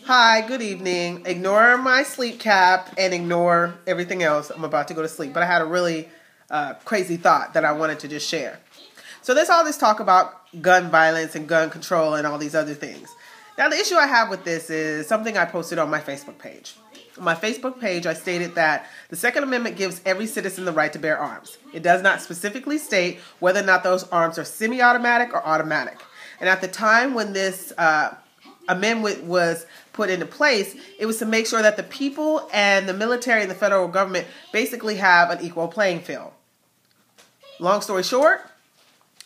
Hi, good evening. Ignore my sleep cap and ignore everything else. I'm about to go to sleep, but I had a really crazy thought that I wanted to just share. So there's all this talk about gun violence and gun control and all these other things. Now, the issue I have with this is something I posted on my Facebook page. On my Facebook page, I stated that the Second Amendment gives every citizen the right to bear arms. It does not specifically state whether or not those arms are semi-automatic or automatic. And at the time when this amendment was put into place, it was to make sure that the people and the military and the federal government basically have an equal playing field. Long story short,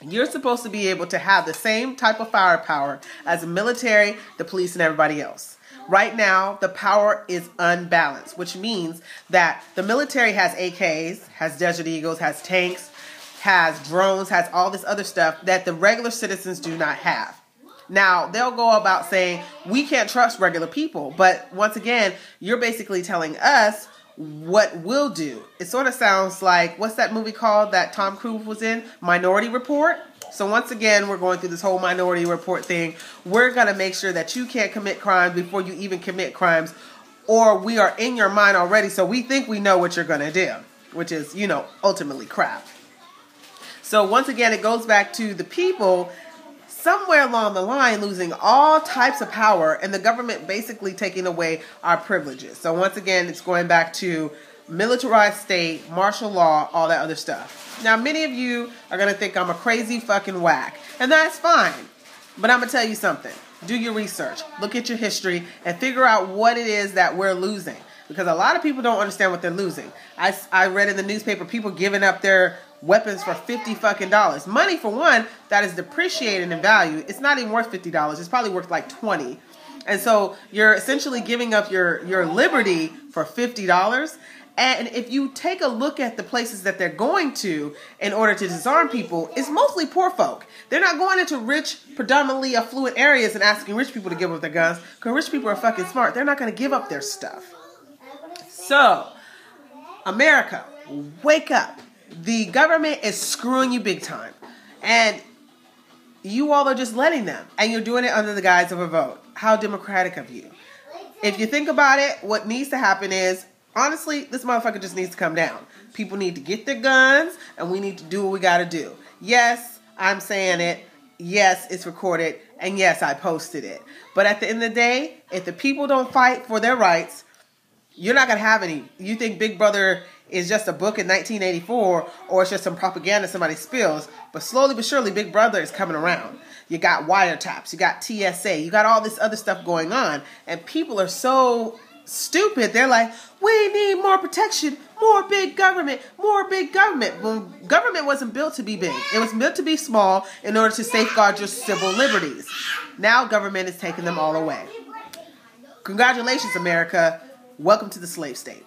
you're supposed to be able to have the same type of firepower as the military, the police, and everybody else. Right now, the power is unbalanced, which means that the military has AKs, has Desert Eagles, has tanks, has drones, has all this other stuff that the regular citizens do not have. Now, they'll go about saying, we can't trust regular people. But once again, you're basically telling us what we'll do. It sort of sounds like, what's that movie called that Tom Cruise was in? Minority Report. So once again, we're going through this whole Minority Report thing. We're going to make sure that you can't commit crimes before you even commit crimes, or we are in your mind already, so we think we know what you're going to do, which is, ultimately crap. So once again, it goes back to the people somewhere along the line losing all types of power and the government basically taking away our privileges. So once again, it's going back to militarized state, martial law, all that other stuff. Now, many of you are going to think I'm a crazy fucking whack, and that's fine. But I'm going to tell you something. Do your research. Look at your history and figure out what it is that we're losing. Because a lot of people don't understand what they're losing. I read in the newspaper people giving up their weapons for $50 fucking dollars. Money, for one, that is depreciated in value. It's not even worth $50. It's probably worth like $20. And so you're essentially giving up your liberty for $50. And if you take a look at the places that they're going to in order to disarm people, it's mostly poor folk. They're not going into rich, predominantly affluent areas and asking rich people to give up their guns, because rich people are fucking smart. They're not going to give up their stuff. So, America, wake up. The government is screwing you big time. And you all are just letting them. And you're doing it under the guise of a vote. How democratic of you. If you think about it, what needs to happen is, honestly, this motherfucker just needs to come down. People need to get their guns, and we need to do what we got to do. Yes, I'm saying it. Yes, it's recorded. And yes, I posted it. But at the end of the day, if the people don't fight for their rights, you're not going to have any. You think Big Brother is just a book in 1984, or it's just some propaganda somebody spills. But slowly but surely, Big Brother is coming around. You got wiretaps. You got TSA. You got all this other stuff going on. And people are so stupid. They're like, we need more protection, more big government, more big government. Well, government wasn't built to be big. It was built to be small in order to safeguard your civil liberties. Now government is taking them all away. Congratulations, America. Welcome to the slave state.